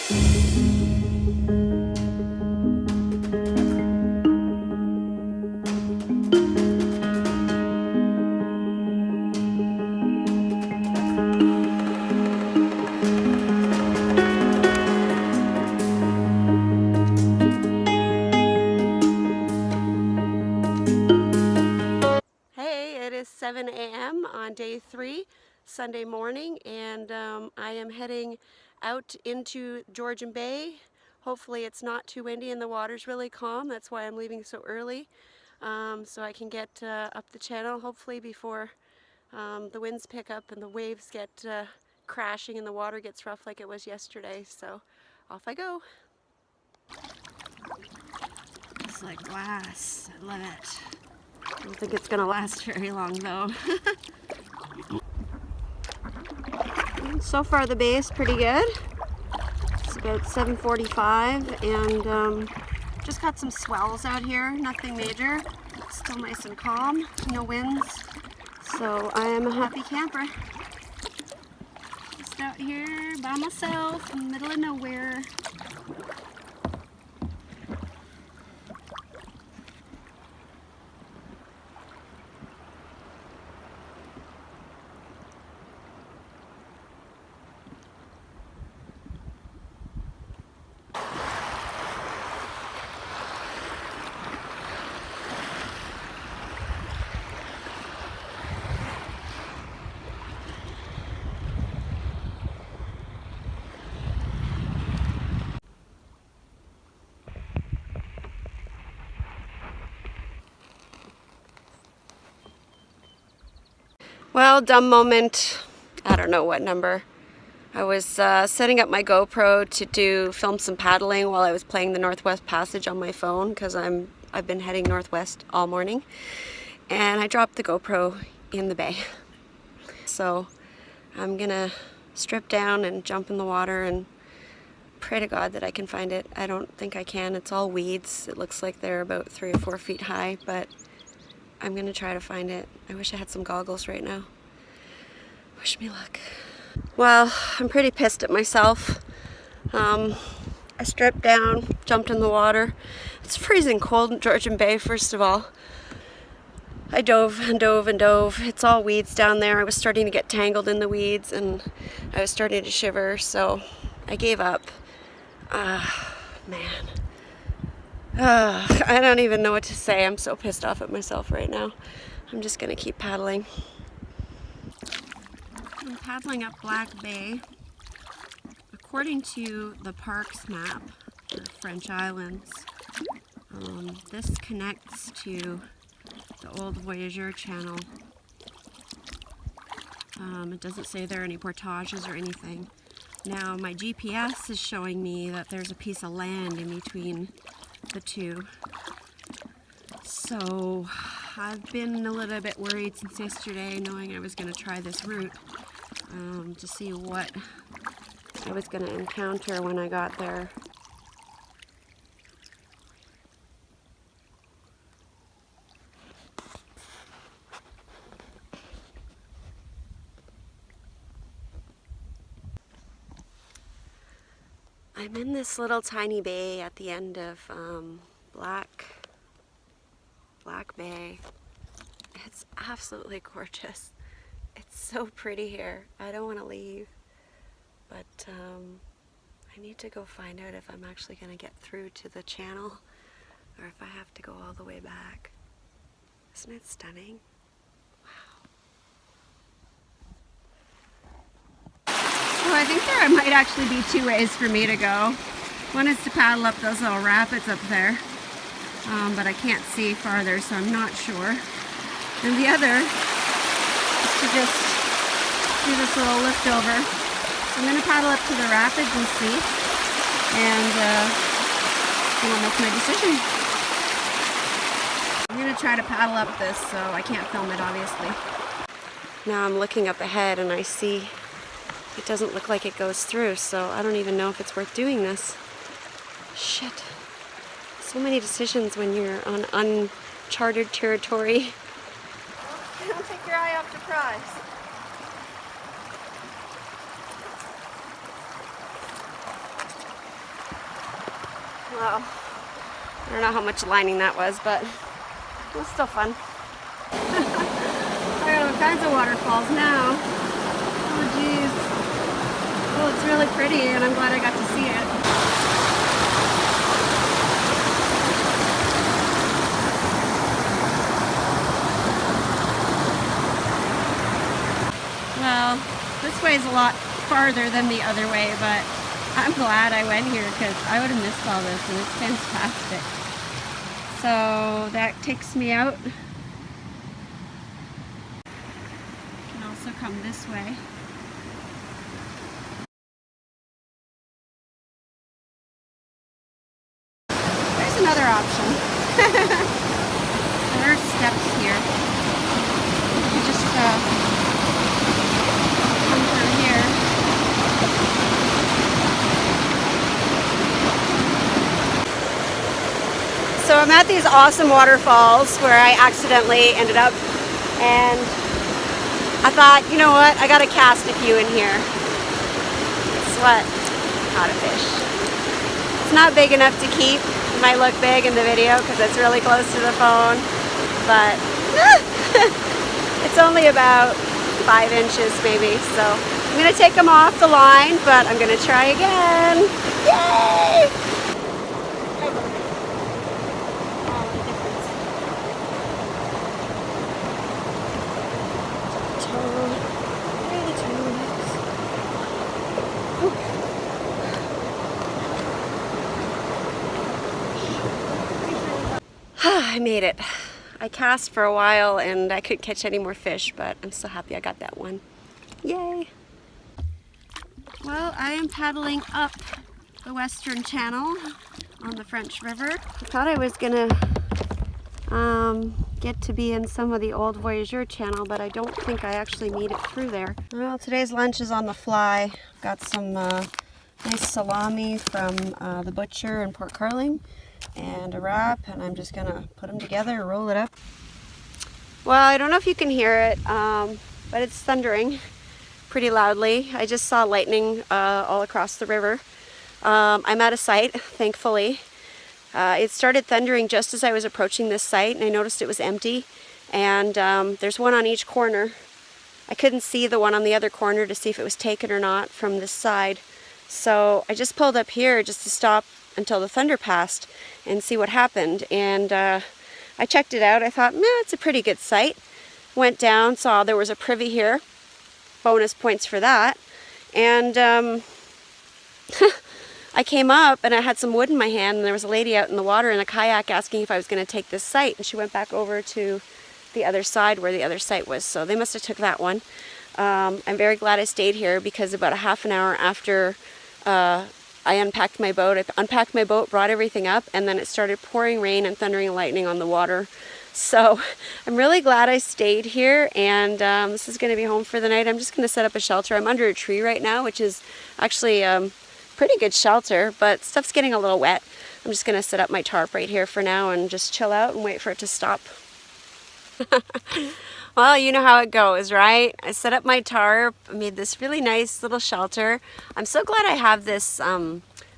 Hey, it is 7 a.m. on day 3, Sunday morning, and I am heading out into Georgian Bay. Hopefully it's not too windy and the water's really calm. That's why I'm leaving so early, so I can get up the channel hopefully before the winds pick up and the waves get crashing and the water gets rough like it was yesterday. So off I go. It's like glass. I love it. I don't think it's gonna last very long though. So far the bay is pretty good. It's about 7:45 and just got some swells out here, nothing major. Still nice and calm, no winds. So I am a happy camper. Just out here by myself in the middle of nowhere. Well, dumb moment. I don't know what number. I was setting up my GoPro to film some paddling while I was playing the Northwest Passage on my phone because I've been heading northwest all morning, and I dropped the GoPro in the bay. So I'm gonna strip down and jump in the water and pray to God that I can find it. I don't think I can. It's all weeds. It looks like they're about 3 or 4 feet high, but I'm gonna try to find it. I wish I had some goggles right now. Wish me luck. Well, I'm pretty pissed at myself. I stripped down, jumped in the water. It's freezing cold in Georgian Bay, first of all. I dove and dove and dove. It's all weeds down there. I was starting to get tangled in the weeds and I was starting to shiver, so I gave up. Man. I don't even know what to say. I'm so pissed off at myself right now. I'm just gonna keep paddling. I'm paddling up Black Bay. According to the parks map for French Islands, this connects to the old Voyageur channel. It doesn't say there are any portages or anything. Now my GPS is showing me that there's a piece of land in between the two. So I've been a little bit worried since yesterday, knowing I was going to try this route to see what I was going to encounter when I got there. I'm in this little tiny bay at the end of Black Bay. It's absolutely gorgeous. It's so pretty here. I don't want to leave, but I need to go find out if I'm actually going to get through to the channel or if I have to go all the way back. Isn't it stunning? So I think there might actually be 2 ways for me to go. One is to paddle up those little rapids up there, but I can't see farther, so I'm not sure. And the other is to just do this little lift over. So I'm going to paddle up to the rapids and see, and I'll make my decision. I'm going to try to paddle up this, so I can't film it obviously. Now I'm looking up ahead and I see it doesn't look like it goes through, so I don't even know if it's worth doing this. Shit. So many decisions when you're on uncharted territory. Don't take your eye off the prize. Well, I don't know how much lining that was, but it was still fun. I got all kinds of waterfalls now. Oh geez. Oh, it's really pretty and I'm glad I got to see it. Well, this way is a lot farther than the other way, but I'm glad I went here because I would have missed all this and it's fantastic. So that takes me out. Can also come this way. There's another option. There are steps here. You just come through here. So I'm at these awesome waterfalls where I accidentally ended up, and I thought, you know what, I gotta cast a few in here. Guess what? Caught a fish. It's not big enough to keep. It might look big in the video because it's really close to the phone, but it's only about 5 inches maybe. So I'm gonna take them off the line, but I'm gonna try again. Yay! I made it. I cast for a while and I couldn't catch any more fish, but I'm so happy I got that one. Yay! Well, I am paddling up the Western Channel on the French River. I thought I was gonna get to be in some of the old Voyageur Channel, but I don't think I actually made it through there. Well, today's lunch is on the fly. Got some nice salami from the butcher in Port Carling and a wrap, and I'm just gonna put them together, roll it up. Well, I don't know if you can hear it, but it's thundering pretty loudly. I just saw lightning all across the river. I'm at a site, thankfully. It started thundering just as I was approaching this site, and I noticed it was empty, and there's one on each corner. I couldn't see the one on the other corner to see if it was taken or not from this side, so I just pulled up here just to stop until the thunder passed and see what happened. And I checked it out. I thought, it's a pretty good site. Went down, saw there was a privy here. Bonus points for that. And I came up and I had some wood in my hand, and there was a lady out in the water in a kayak asking if I was going to take this site, and she went back over to the other side where the other site was, so they must have took that one. I'm very glad I stayed here because about a half an hour after I unpacked my boat, brought everything up, and then it started pouring rain and thundering and lightning on the water. So I'm really glad I stayed here, and this is going to be home for the night. I'm just going to set up a shelter. I'm under a tree right now, which is actually pretty good shelter, but stuff's getting a little wet. I'm just going to set up my tarp right here for now and just chill out and wait for it to stop. Well, you know how it goes, right? I set up my tarp, made this really nice little shelter. I'm so glad I have this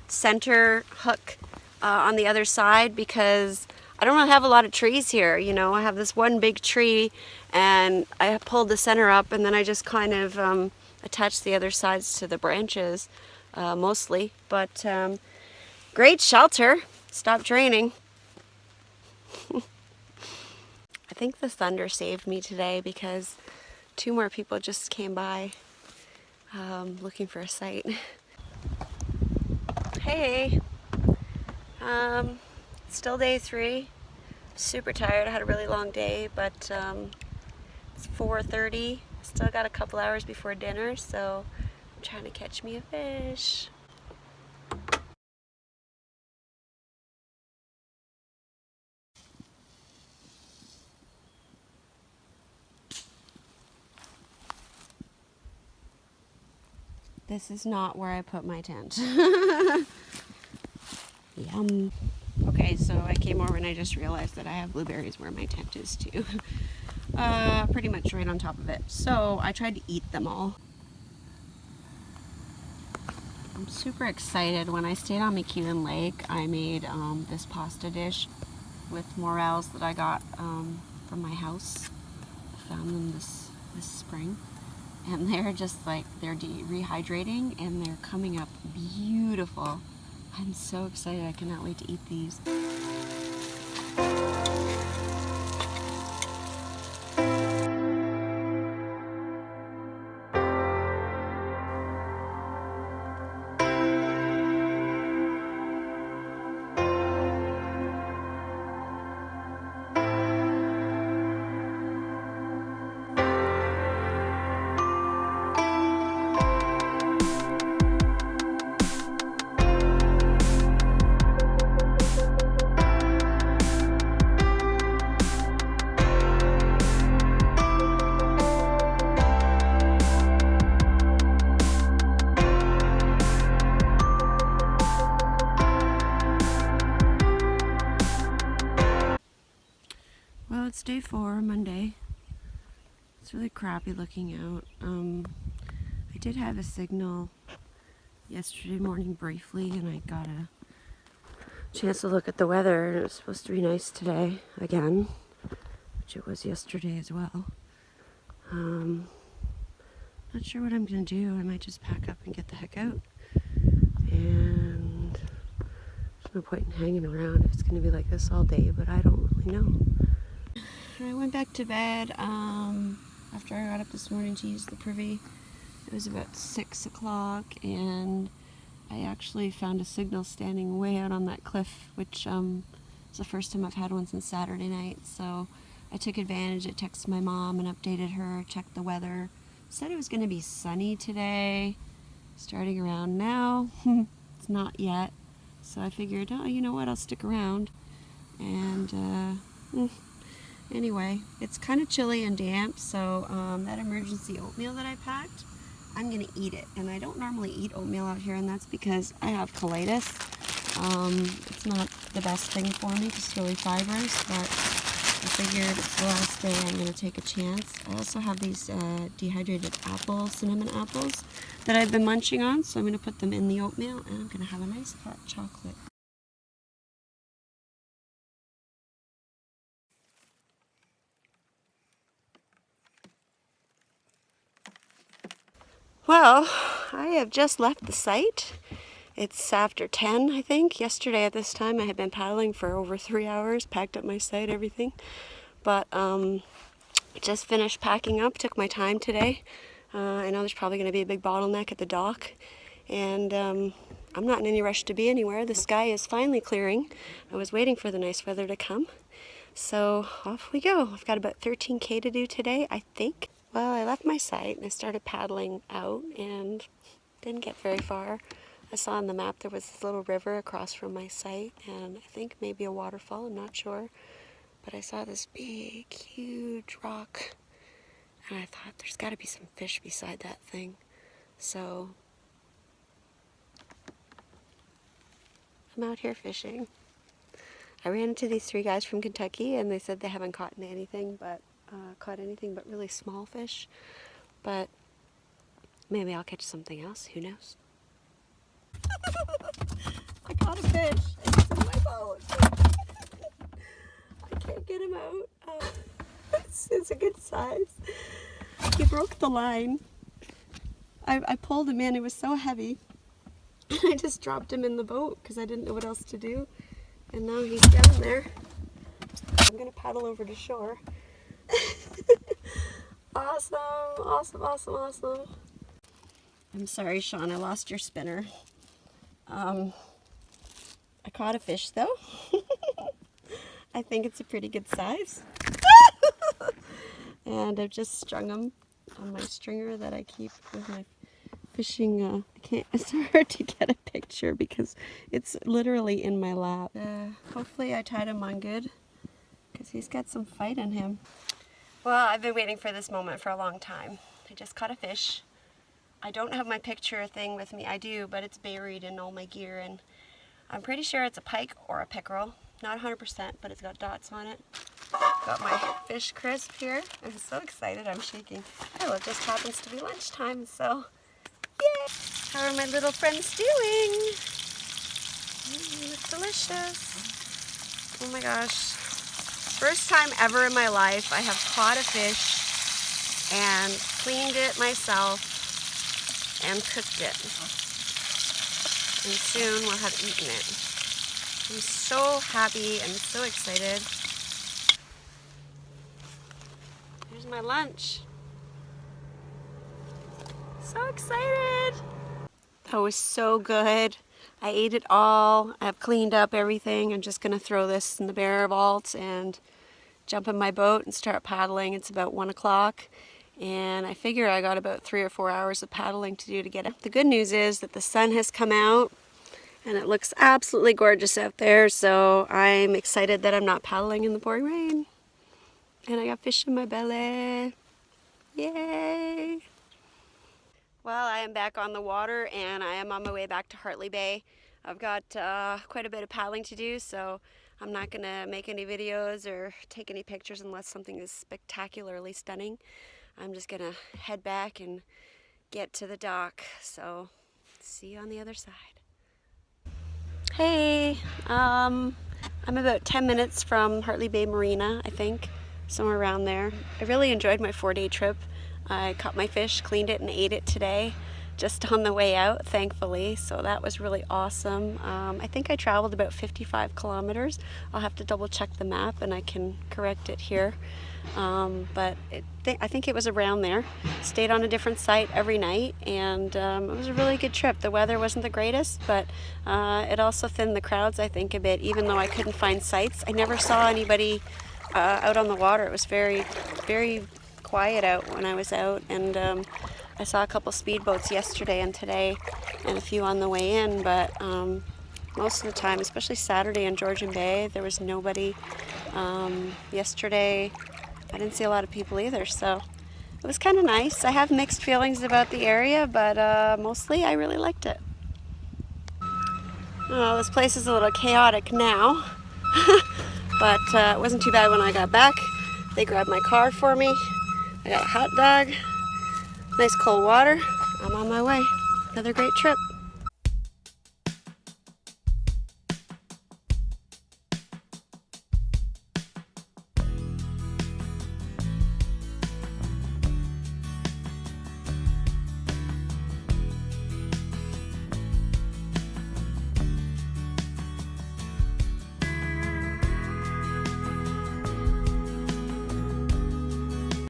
center hook on the other side because I don't really have a lot of trees here. You know, I have this one big tree and I pulled the center up, and then I just kind of attached the other sides to the branches mostly. But great shelter. Stopped raining. I think the thunder saved me today because 2 more people just came by looking for a site. Hey, still day 3. Super tired. I had a really long day, but it's 4:30. Still got a couple hours before dinner, so I'm trying to catch me a fish. This is not where I put my tent. Yum. Okay, so I came over and I just realized that I have blueberries where my tent is too. Pretty much right on top of it. So I tried to eat them all. I'm super excited. When I stayed on McEwen Lake, I made this pasta dish with morels that I got from my house. I found them this spring. And they're just like, they're rehydrating and they're coming up beautiful. I'm so excited. I cannot wait to eat these. Well, it's day 4, Monday. It's really crappy looking out. I did have a signal yesterday morning briefly, and I got a chance to look at the weather, and it was supposed to be nice today again, which it was yesterday as well. Not sure what I'm gonna do. I might just pack up and get the heck out. And there's no point in hanging around if it's gonna be like this all day, but I don't really know. I went back to bed after I got up this morning to use the privy. It was about 6 o'clock, and I actually found a signal standing way out on that cliff, which is the first time I've had one since Saturday night. So I took advantage. I texted my mom and updated her, checked the weather. Said it was going to be sunny today, starting around now. It's not yet. So I figured, oh, you know what, I'll stick around. And anyway, it's kind of chilly and damp, so that emergency oatmeal that I packed, I'm going to eat it. And I don't normally eat oatmeal out here, and that's because I have colitis. It's not the best thing for me, it's really fibrous, but I figured it's the last day, I'm going to take a chance. I also have these dehydrated apples, cinnamon apples, that I've been munching on, so I'm going to put them in the oatmeal, and I'm going to have a nice hot chocolate. Well, I have just left the site. It's after 10, I think. Yesterday at this time I had been paddling for over 3 hours, packed up my site, everything. But just finished packing up, took my time today. I know there's probably going to be a big bottleneck at the dock, and I'm not in any rush to be anywhere. The sky is finally clearing. I was waiting for the nice weather to come. So off we go. I've got about 13K to do today, I think. Well, I left my site and I started paddling out and didn't get very far. I saw on the map there was this little river across from my site, and I think maybe a waterfall, I'm not sure. But I saw this big, huge rock, and I thought there's got to be some fish beside that thing. So I'm out here fishing. I ran into these 3 guys from Kentucky, and they said they haven't caught anything but really small fish. But maybe I'll catch something else. Who knows? I caught a fish. It's in my boat. I can't get him out. It's a good size. He broke the line. I pulled him in. It was so heavy. I just dropped him in the boat because I didn't know what else to do. And now he's down there. I'm going to paddle over to shore. Awesome, awesome, awesome, awesome. I'm sorry, Sean, I lost your spinner. I caught a fish, though. I think it's a pretty good size. And I've just strung him on my stringer that I keep with my fishing. It's hard to get a picture because it's literally in my lap. Hopefully I tied him on good because he's got some fight in him. Well, I've been waiting for this moment for a long time. I just caught a fish. I don't have my picture thing with me. I do, but it's buried in all my gear, and I'm pretty sure it's a pike or a pickerel. Not 100%, but it's got dots on it. Got my fish crisp here. I'm so excited, I'm shaking. Oh, it just happens to be lunchtime, so yay! How are my little friends doing? It's delicious. Oh my gosh. First time ever in my life I have caught a fish and cleaned it myself and cooked it. And soon we'll have eaten it. I'm so happy and so excited. Here's my lunch. So excited. That was so good. I ate it all. I've cleaned up everything. I'm just gonna throw this in the barrel vault and jump in my boat and start paddling. It's about 1 o'clock. And I figure I got about 3 or 4 hours of paddling to do to get it. The good news is that the sun has come out and it looks absolutely gorgeous out there, so I'm excited that I'm not paddling in the pouring rain. And I got fish in my belly. Yay! Well, I am back on the water and I am on my way back to Hartley Bay. I've got quite a bit of paddling to do, so I'm not going to make any videos or take any pictures unless something is spectacularly stunning. I'm just going to head back and get to the dock. So, see you on the other side. Hey, I'm about 10 minutes from Hartley Bay Marina, I think, somewhere around there. I really enjoyed my 4-day trip. I caught my fish, cleaned it, and ate it today, just on the way out, thankfully, so that was really awesome. I think I traveled about 55 kilometers. I'll have to double check the map and I can correct it here, but I think it was around there. Stayed on a different site every night, and it was a really good trip. The weather wasn't the greatest, but it also thinned the crowds, I think, a bit, even though I couldn't find sites. I never saw anybody out on the water. It was very, very quiet out when I was out, and I saw a couple speedboats yesterday and today and a few on the way in, but most of the time, especially Saturday in Georgian Bay, there was nobody. Yesterday I didn't see a lot of people either, so it was kind of nice. I have mixed feelings about the area, but mostly I really liked it. Oh, this place is a little chaotic now, but it wasn't too bad when I got back. They grabbed my car for me. I got a hot dog, nice cold water. I'm on my way. Another great trip.